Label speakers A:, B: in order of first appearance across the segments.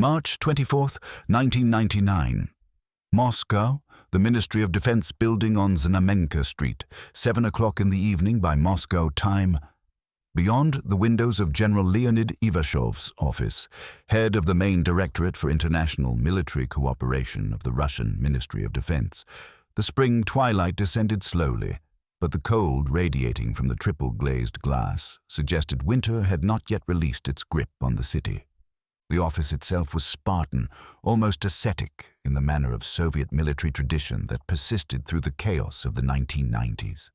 A: March 24, 1999. Moscow, the Ministry of Defense building on Znamenka Street, 7 o'clock in the evening by Moscow time. Beyond the windows of General Leonid Ivashov's office, head of the main Directorate for International Military Cooperation of the Russian Ministry of Defense, the spring twilight descended slowly, but the cold radiating from the triple-glazed glass suggested winter had not yet released its grip on the city. The office itself was Spartan, almost ascetic in the manner of Soviet military tradition that persisted through the chaos of the 1990s.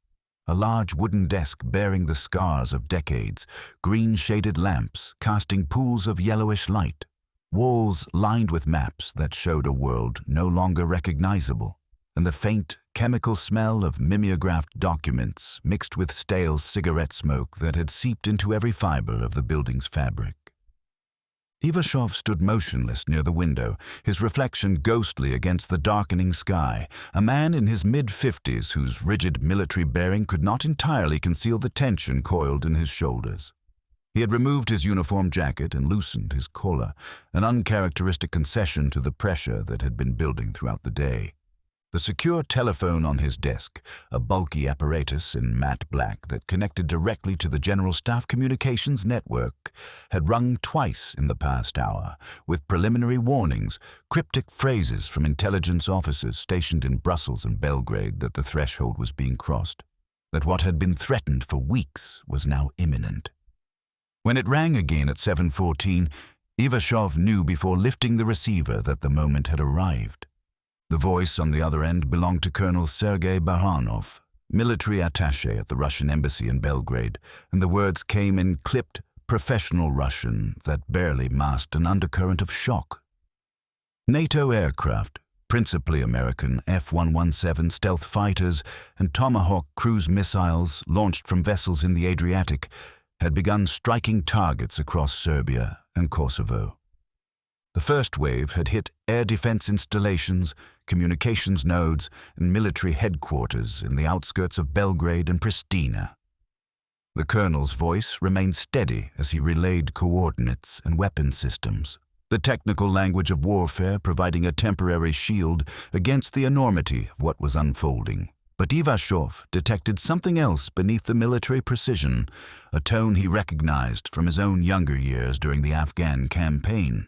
A: A large wooden desk bearing the scars of decades, green-shaded lamps casting pools of yellowish light, walls lined with maps that showed a world no longer recognizable, and the faint chemical smell of mimeographed documents mixed with stale cigarette smoke that had seeped into every fiber of the building's fabric. Ivashov stood motionless near the window, his reflection ghostly against the darkening sky, a man in his mid-50s whose rigid military bearing could not entirely conceal the tension coiled in his shoulders. He had removed his uniform jacket and loosened his collar, an uncharacteristic concession to the pressure that had been building throughout the day. The secure telephone on his desk, a bulky apparatus in matte black that connected directly to the General Staff Communications Network, had rung twice in the past hour, with preliminary warnings, cryptic phrases from intelligence officers stationed in Brussels and Belgrade that the threshold was being crossed, that what had been threatened for weeks was now imminent. When it rang again at 7:14, Ivashov knew before lifting the receiver that the moment had arrived. The voice on the other end belonged to Colonel Sergei Baranov, military attaché at the Russian embassy in Belgrade, and the words came in clipped, professional Russian that barely masked an undercurrent of shock. NATO aircraft, principally American F-117 stealth fighters and Tomahawk cruise missiles launched from vessels in the Adriatic, had begun striking targets across Serbia and Kosovo. The first wave had hit air defense installations, communications nodes, and military headquarters in the outskirts of Belgrade and Pristina. The colonel's voice remained steady as he relayed coordinates and weapon systems, the technical language of warfare providing a temporary shield against the enormity of what was unfolding. But Ivashov detected something else beneath the military precision, a tone he recognized from his own younger years during the Afghan campaign.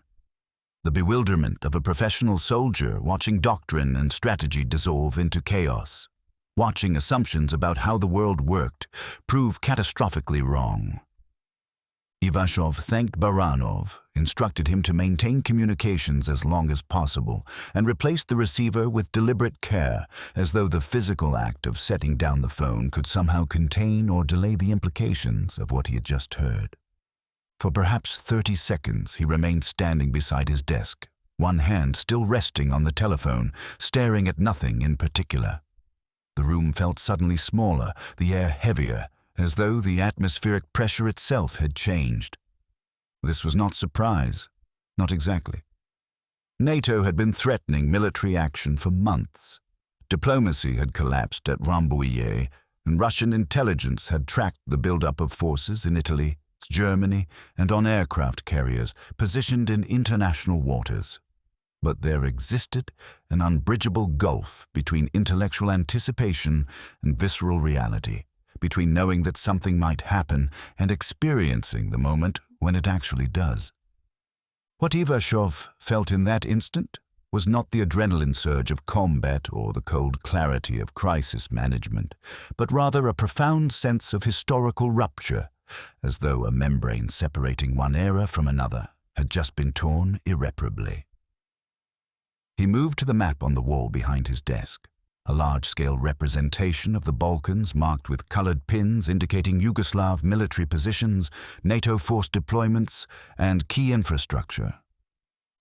A: The bewilderment of a professional soldier watching doctrine and strategy dissolve into chaos, watching assumptions about how the world worked prove catastrophically wrong. Ivashov thanked Baranov, instructed him to maintain communications as long as possible, and replaced the receiver with deliberate care, as though the physical act of setting down the phone could somehow contain or delay the implications of what he had just heard. For perhaps 30 seconds he remained standing beside his desk, one hand still resting on the telephone, staring at nothing in particular. The room felt suddenly smaller, the air heavier, as though the atmospheric pressure itself had changed. This was not surprise, not exactly. NATO had been threatening military action for months. Diplomacy had collapsed at Rambouillet, and Russian intelligence had tracked the buildup of forces in Italy, Germany, and on aircraft carriers positioned in international waters. But there existed an unbridgeable gulf between intellectual anticipation and visceral reality, between knowing that something might happen and experiencing the moment when it actually does. What Ivashov felt in that instant was not the adrenaline surge of combat or the cold clarity of crisis management, but rather a profound sense of historical rupture, as though a membrane separating one era from another had just been torn irreparably. He moved to the map on the wall behind his desk, a large-scale representation of the Balkans marked with colored pins indicating Yugoslav military positions, NATO force deployments, and key infrastructure.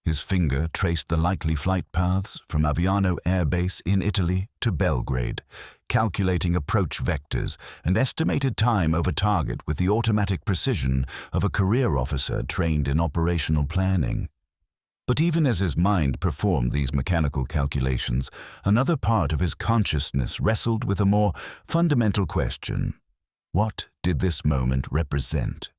A: His finger traced the likely flight paths from Aviano Air Base in Italy to Belgrade, calculating approach vectors and estimated time over target with the automatic precision of a career officer trained in operational planning. But even as his mind performed these mechanical calculations, another part of his consciousness wrestled with a more fundamental question. What did this moment represent?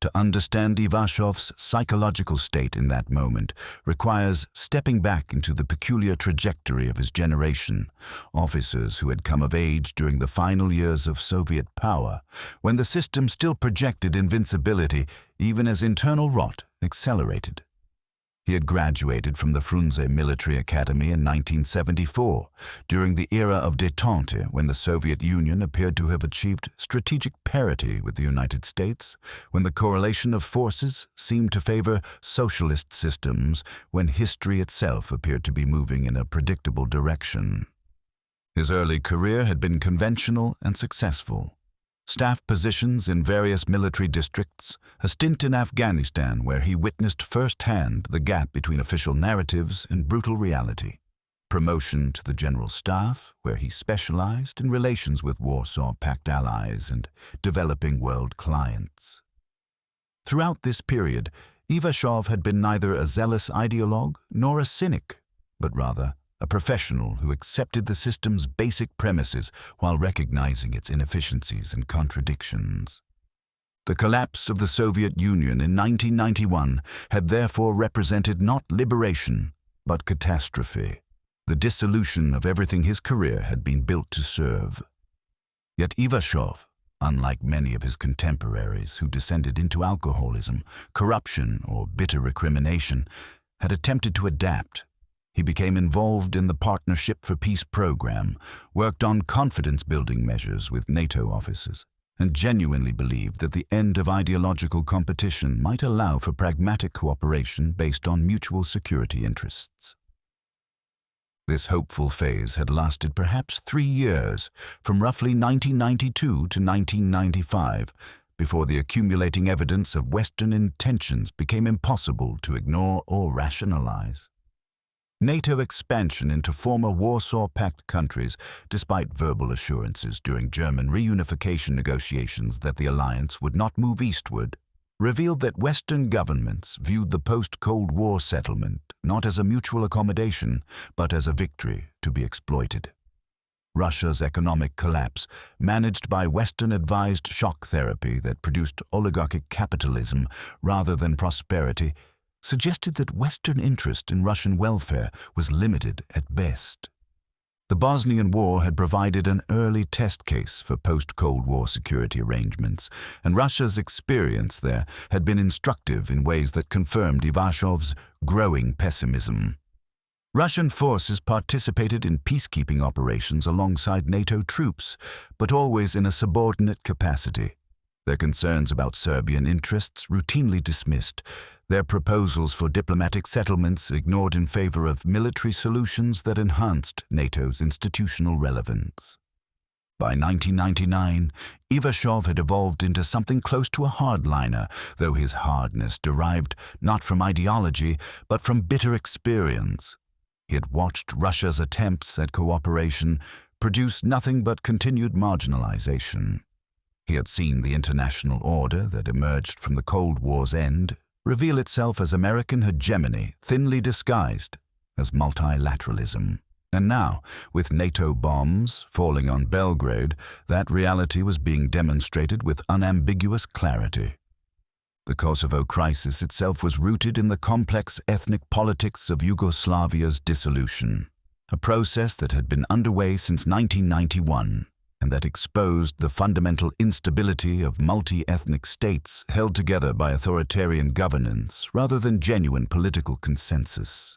A: To understand Ivashov's psychological state in that moment requires stepping back into the peculiar trajectory of his generation, officers who had come of age during the final years of Soviet power, when the system still projected invincibility even as internal rot accelerated. He had graduated from the Frunze Military Academy in 1974, during the era of détente when the Soviet Union appeared to have achieved strategic parity with the United States, when the correlation of forces seemed to favor socialist systems, when history itself appeared to be moving in a predictable direction. His early career had been conventional and successful. Staff positions in various military districts, a stint in Afghanistan where he witnessed firsthand the gap between official narratives and brutal reality. Promotion to the General Staff, where he specialized in relations with Warsaw Pact allies and developing world clients. Throughout this period, Ivashov had been neither a zealous ideologue nor a cynic, but rather a professional who accepted the system's basic premises while recognizing its inefficiencies and contradictions. The collapse of the Soviet Union in 1991 had therefore represented not liberation, but catastrophe, the dissolution of everything his career had been built to serve. Yet Ivashov, unlike many of his contemporaries who descended into alcoholism, corruption, or bitter recrimination, had attempted to adapt. He became involved in the Partnership for Peace program, worked on confidence-building measures with NATO officers, and genuinely believed that the end of ideological competition might allow for pragmatic cooperation based on mutual security interests. This hopeful phase had lasted perhaps 3 years, from roughly 1992 to 1995, before the accumulating evidence of Western intentions became impossible to ignore or rationalize. NATO expansion into former Warsaw Pact countries, despite verbal assurances during German reunification negotiations that the alliance would not move eastward, revealed that Western governments viewed the post-Cold War settlement not as a mutual accommodation, but as a victory to be exploited. Russia's economic collapse, managed by Western-advised shock therapy that produced oligarchic capitalism rather than prosperity, suggested that Western interest in Russian welfare was limited at best. The Bosnian War had provided an early test case for post-Cold War security arrangements, and Russia's experience there had been instructive in ways that confirmed Ivashov's growing pessimism. Russian forces participated in peacekeeping operations alongside NATO troops, but always in a subordinate capacity. Their concerns about Serbian interests routinely dismissed, their proposals for diplomatic settlements ignored in favor of military solutions that enhanced NATO's institutional relevance. By 1999, Ivashov had evolved into something close to a hardliner, though his hardness derived not from ideology, but from bitter experience. He had watched Russia's attempts at cooperation produce nothing but continued marginalization. He had seen the international order that emerged from the Cold War's end reveal itself as American hegemony thinly disguised as multilateralism. And now, with NATO bombs falling on Belgrade, that reality was being demonstrated with unambiguous clarity. The Kosovo crisis itself was rooted in the complex ethnic politics of Yugoslavia's dissolution, a process that had been underway since 1991. And that exposed the fundamental instability of multi-ethnic states held together by authoritarian governance rather than genuine political consensus.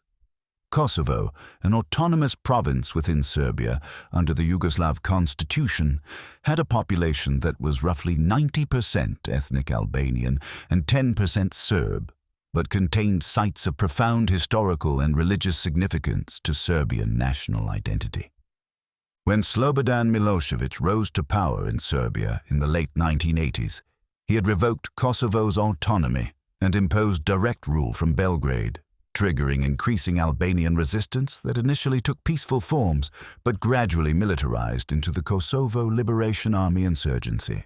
A: Kosovo, an autonomous province within Serbia under the Yugoslav constitution, had a population that was roughly 90% ethnic Albanian and 10% Serb, but contained sites of profound historical and religious significance to Serbian national identity. When Slobodan Milosevic rose to power in Serbia in the late 1980s, he had revoked Kosovo's autonomy and imposed direct rule from Belgrade, triggering increasing Albanian resistance that initially took peaceful forms but gradually militarized into the Kosovo Liberation Army insurgency.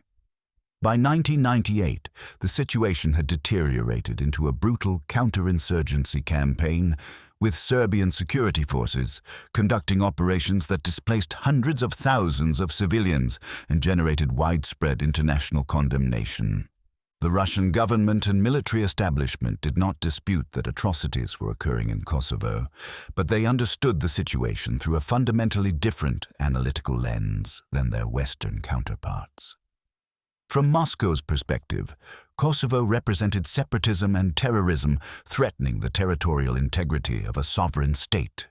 A: By 1998, the situation had deteriorated into a brutal counterinsurgency campaign, with Serbian security forces conducting operations that displaced hundreds of thousands of civilians and generated widespread international condemnation. The Russian government and military establishment did not dispute that atrocities were occurring in Kosovo, but they understood the situation through a fundamentally different analytical lens than their Western counterparts. From Moscow's perspective, Kosovo represented separatism and terrorism threatening the territorial integrity of a sovereign state,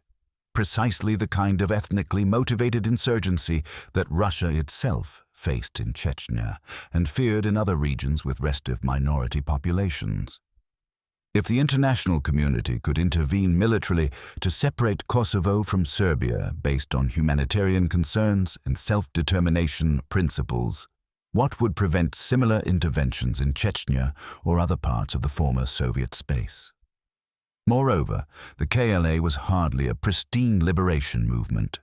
A: precisely the kind of ethnically motivated insurgency that Russia itself faced in Chechnya and feared in other regions with restive minority populations. If the international community could intervene militarily to separate Kosovo from Serbia based on humanitarian concerns and self-determination principles, what would prevent similar interventions in Chechnya or other parts of the former Soviet space? Moreover, the KLA was hardly a pristine liberation movement.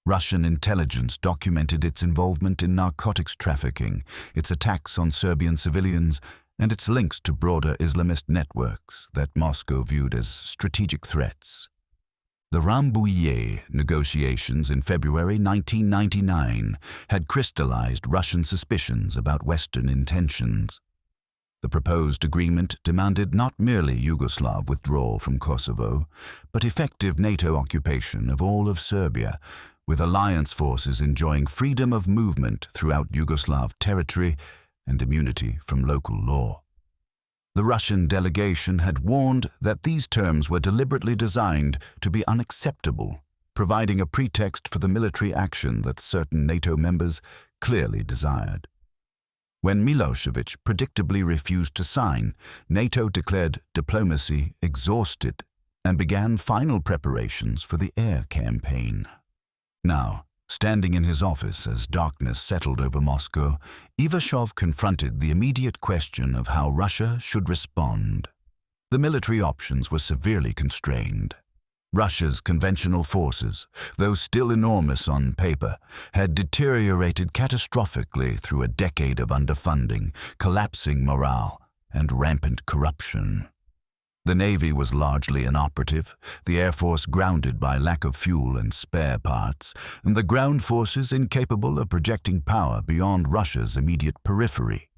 A: Russian intelligence documented its involvement in narcotics trafficking, its attacks on Serbian civilians, and its links to broader Islamist networks that Moscow viewed as strategic threats. The Rambouillet negotiations in February 1999 had crystallized Russian suspicions about Western intentions. The proposed agreement demanded not merely Yugoslav withdrawal from Kosovo, but effective NATO occupation of all of Serbia, with alliance forces enjoying freedom of movement throughout Yugoslav territory and immunity from local law. The Russian delegation had warned that these terms were deliberately designed to be unacceptable, providing a pretext for the military action that certain NATO members clearly desired. When Milosevic predictably refused to sign, NATO declared diplomacy exhausted and began final preparations for the air campaign. Now, standing in his office as darkness settled over Moscow, Ivashov confronted the immediate question of how Russia should respond. The military options were severely constrained. Russia's conventional forces, though still enormous on paper, had deteriorated catastrophically through a decade of underfunding, collapsing morale, and rampant corruption. The Navy was largely inoperative, the Air Force grounded by lack of fuel and spare parts, and the ground forces incapable of projecting power beyond Russia's immediate periphery.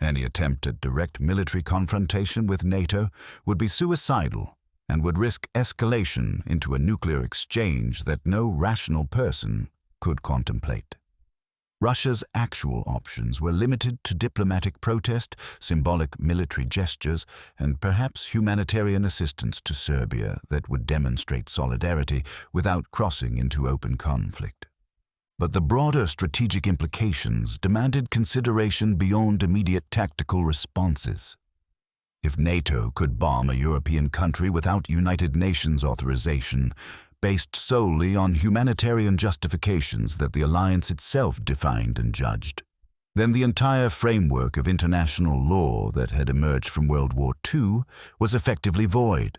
A: Any attempt at direct military confrontation with NATO would be suicidal and would risk escalation into a nuclear exchange that no rational person could contemplate. Russia's actual options were limited to diplomatic protest, symbolic military gestures, and perhaps humanitarian assistance to Serbia that would demonstrate solidarity without crossing into open conflict. But the broader strategic implications demanded consideration beyond immediate tactical responses. If NATO could bomb a European country without United Nations authorization, based solely on humanitarian justifications that the alliance itself defined and judged, then the entire framework of international law that had emerged from World War II was effectively void.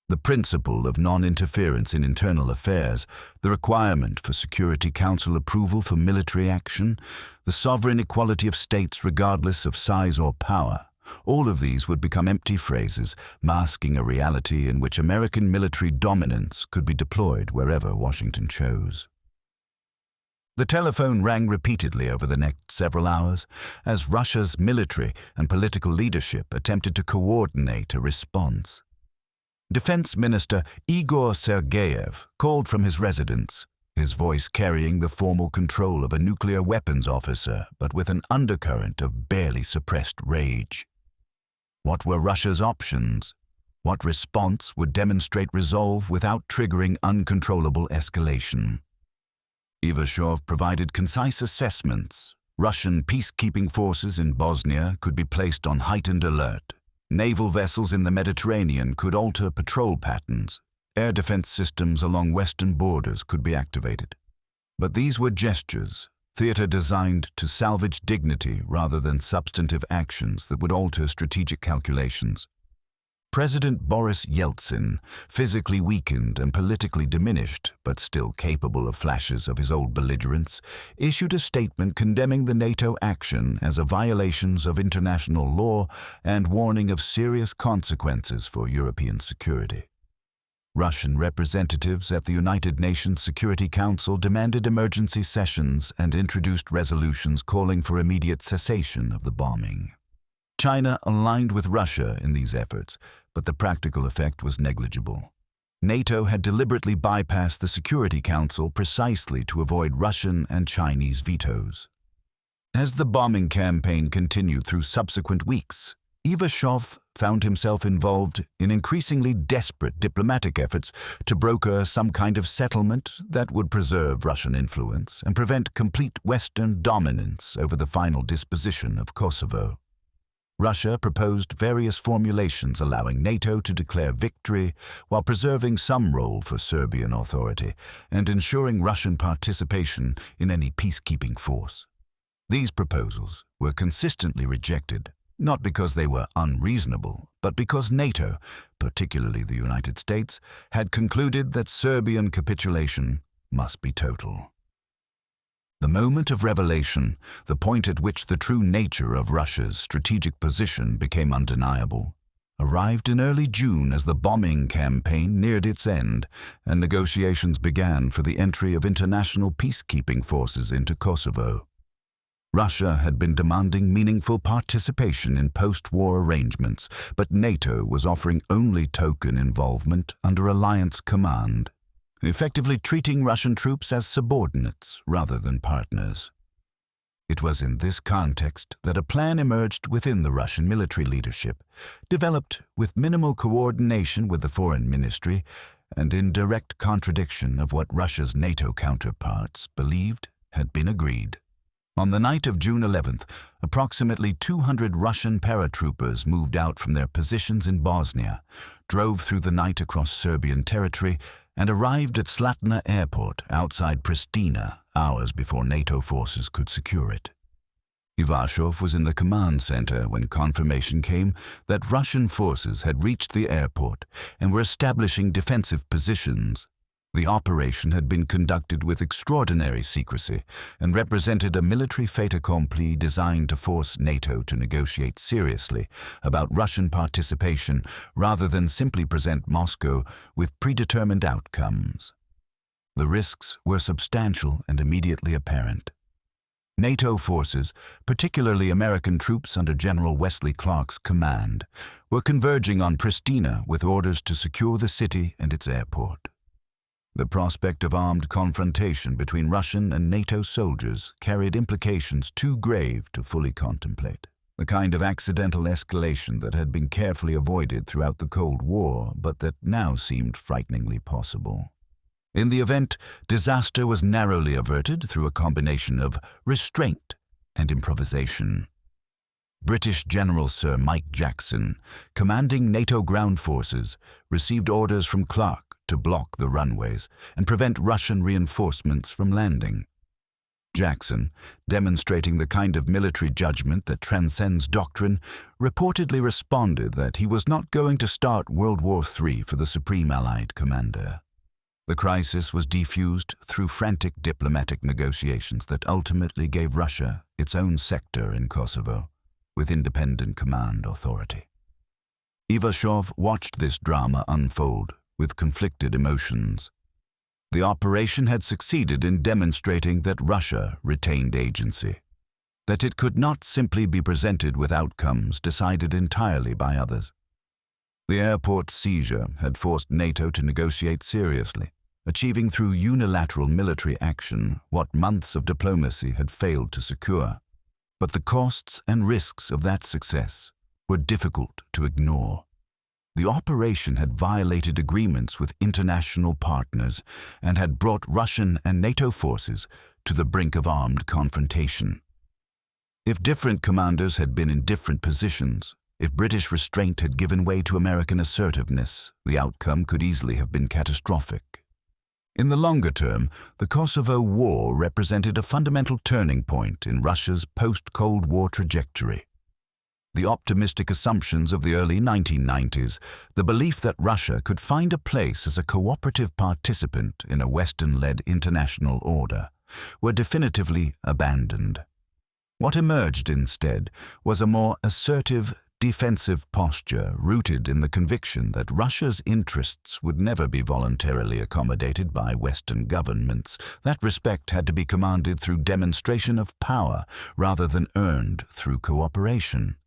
A: The principle of non-interference in internal affairs, the requirement for Security Council approval for military action, the sovereign equality of states regardless of size or power, all of these would become empty phrases, masking a reality in which American military dominance could be deployed wherever Washington chose. The telephone rang repeatedly over the next several hours as Russia's military and political leadership attempted to coordinate a response. Defense Minister Igor Sergeyev called from his residence, his voice carrying the formal control of a nuclear weapons officer, but with an undercurrent of barely suppressed rage. What were Russia's options? What response would demonstrate resolve without triggering uncontrollable escalation? Ivashov provided concise assessments. Russian peacekeeping forces in Bosnia could be placed on heightened alert. Naval vessels in the Mediterranean could alter patrol patterns. Air defense systems along western borders could be activated. But these were gestures, theater designed to salvage dignity rather than substantive actions that would alter strategic calculations. President Boris Yeltsin, physically weakened and politically diminished, but still capable of flashes of his old belligerence, issued a statement condemning the NATO action as a violation of international law and warning of serious consequences for European security. Russian representatives at the United Nations Security Council demanded emergency sessions and introduced resolutions calling for immediate cessation of the bombing. China aligned with Russia in these efforts, but the practical effect was negligible. NATO had deliberately bypassed the Security Council precisely to avoid Russian and Chinese vetoes. As the bombing campaign continued through subsequent weeks, Ivashov found himself involved in increasingly desperate diplomatic efforts to broker some kind of settlement that would preserve Russian influence and prevent complete Western dominance over the final disposition of Kosovo. Russia proposed various formulations allowing NATO to declare victory while preserving some role for Serbian authority and ensuring Russian participation in any peacekeeping force. These proposals were consistently rejected, not because they were unreasonable, but because NATO, particularly the United States, had concluded that Serbian capitulation must be total. The moment of revelation, the point at which the true nature of Russia's strategic position became undeniable, arrived in early June as the bombing campaign neared its end and negotiations began for the entry of international peacekeeping forces into Kosovo. Russia had been demanding meaningful participation in post-war arrangements, but NATO was offering only token involvement under alliance command, effectively treating Russian troops as subordinates rather than partners. It was in this context that a plan emerged within the Russian military leadership, developed with minimal coordination with the Foreign Ministry and in direct contradiction of what Russia's NATO counterparts believed had been agreed. On the night of June 11th, approximately 200 Russian paratroopers moved out from their positions in Bosnia, drove through the night across Serbian territory, and arrived at Slatina Airport outside Pristina hours before NATO forces could secure it. Ivashov was in the command center when confirmation came that Russian forces had reached the airport and were establishing defensive positions. The operation had been conducted with extraordinary secrecy and represented a military fait accompli designed to force NATO to negotiate seriously about Russian participation rather than simply present Moscow with predetermined outcomes. The risks were substantial and immediately apparent. NATO forces, particularly American troops under General Wesley Clark's command, were converging on Pristina with orders to secure the city and its airport. The prospect of armed confrontation between Russian and NATO soldiers carried implications too grave to fully contemplate, the kind of accidental escalation that had been carefully avoided throughout the Cold War, but that now seemed frighteningly possible. In the event, disaster was narrowly averted through a combination of restraint and improvisation. British General Sir Mike Jackson, commanding NATO ground forces, received orders from Clark to block the runways and prevent Russian reinforcements from landing. Jackson, demonstrating the kind of military judgment that transcends doctrine, reportedly responded that he was not going to start World War III for the Supreme Allied Commander. The crisis was defused through frantic diplomatic negotiations that ultimately gave Russia its own sector in Kosovo, with independent command authority. Ivashov watched this drama unfold with conflicted emotions. The operation had succeeded in demonstrating that Russia retained agency, that it could not simply be presented with outcomes decided entirely by others. The airport seizure had forced NATO to negotiate seriously, achieving through unilateral military action what months of diplomacy had failed to secure. But the costs and risks of that success were difficult to ignore. The operation had violated agreements with international partners and had brought Russian and NATO forces to the brink of armed confrontation. If different commanders had been in different positions, if British restraint had given way to American assertiveness, the outcome could easily have been catastrophic. In the longer term, the Kosovo War represented a fundamental turning point in Russia's post-Cold War trajectory. The optimistic assumptions of the early 1990s, the belief that Russia could find a place as a cooperative participant in a Western-led international order, were definitively abandoned. What emerged instead was a more assertive, defensive posture rooted in the conviction that Russia's interests would never be voluntarily accommodated by Western governments. That respect had to be commanded through demonstration of power rather than earned through cooperation.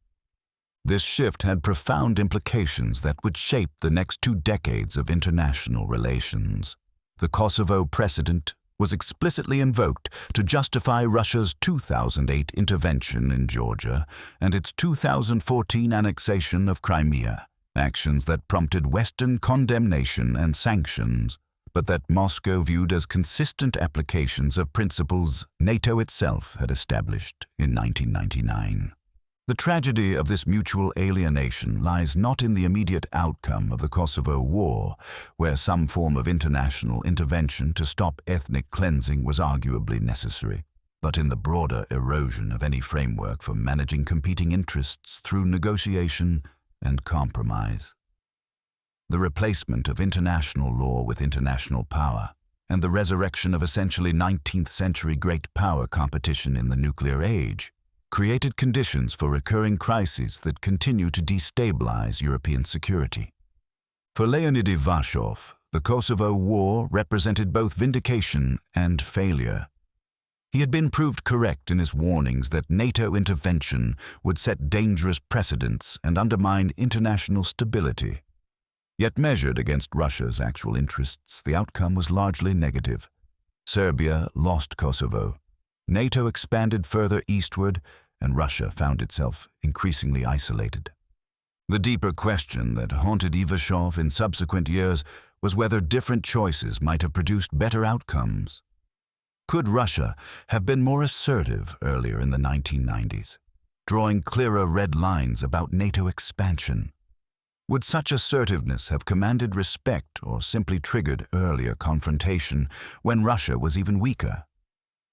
A: This shift had profound implications that would shape the next 2 decades of international relations. The Kosovo precedent was explicitly invoked to justify Russia's 2008 intervention in Georgia and its 2014 annexation of Crimea, actions that prompted Western condemnation and sanctions, but that Moscow viewed as consistent applications of principles NATO itself had established in 1999. The tragedy of this mutual alienation lies not in the immediate outcome of the Kosovo War, where some form of international intervention to stop ethnic cleansing was arguably necessary, but in the broader erosion of any framework for managing competing interests through negotiation and compromise. The replacement of international law with international power, and the resurrection of essentially 19th-century great power competition in the nuclear age, created conditions for recurring crises that continue to destabilize European security. For Leonid Ivashov, the Kosovo War represented both vindication and failure. He had been proved correct in his warnings that NATO intervention would set dangerous precedents and undermine international stability. Yet measured against Russia's actual interests, the outcome was largely negative. Serbia lost Kosovo. NATO expanded further eastward, and Russia found itself increasingly isolated. The deeper question that haunted Ivashov in subsequent years was whether different choices might have produced better outcomes. Could Russia have been more assertive earlier in the 1990s, drawing clearer red lines about NATO expansion? Would such assertiveness have commanded respect or simply triggered earlier confrontation when Russia was even weaker?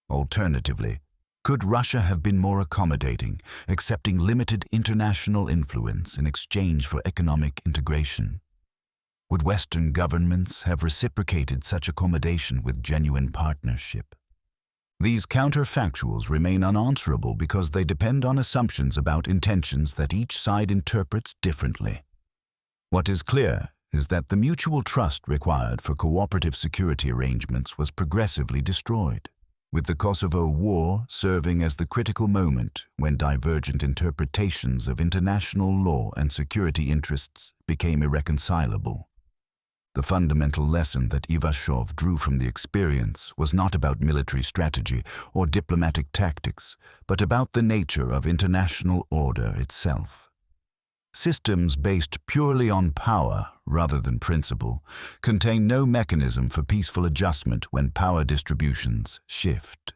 A: Alternatively, could Russia have been more accommodating, accepting limited international influence in exchange for economic integration? Would Western governments have reciprocated such accommodation with genuine partnership? These counterfactuals remain unanswerable because they depend on assumptions about intentions that each side interprets differently. What is clear is that the mutual trust required for cooperative security arrangements was progressively destroyed, with the Kosovo War serving as the critical moment when divergent interpretations of international law and security interests became irreconcilable. The fundamental lesson that Ivashov drew from the experience was not about military strategy or diplomatic tactics, but about the nature of international order itself. Systems based purely on power rather than principle contain no mechanism for peaceful adjustment when power distributions shift.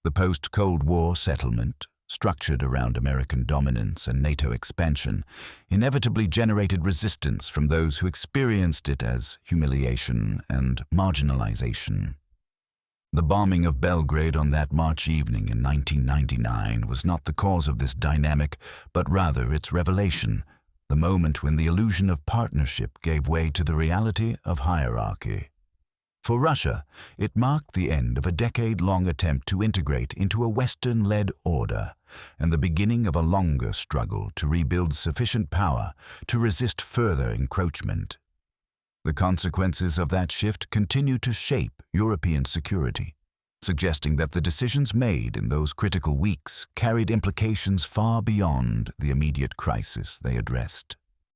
A: The post-Cold War settlement, structured around American dominance and NATO expansion, inevitably generated resistance from those who experienced it as humiliation and marginalization. The bombing of Belgrade on that March evening in 1999 was not the cause of this dynamic, but rather its revelation, the moment when the illusion of partnership gave way to the reality of hierarchy. For Russia, it marked the end of a decade-long attempt to integrate into a Western-led order and the beginning of a longer struggle to rebuild sufficient power to resist further encroachment. The consequences of that shift continue to shape European security, suggesting that the decisions made in those critical weeks carried implications far beyond the immediate crisis they addressed.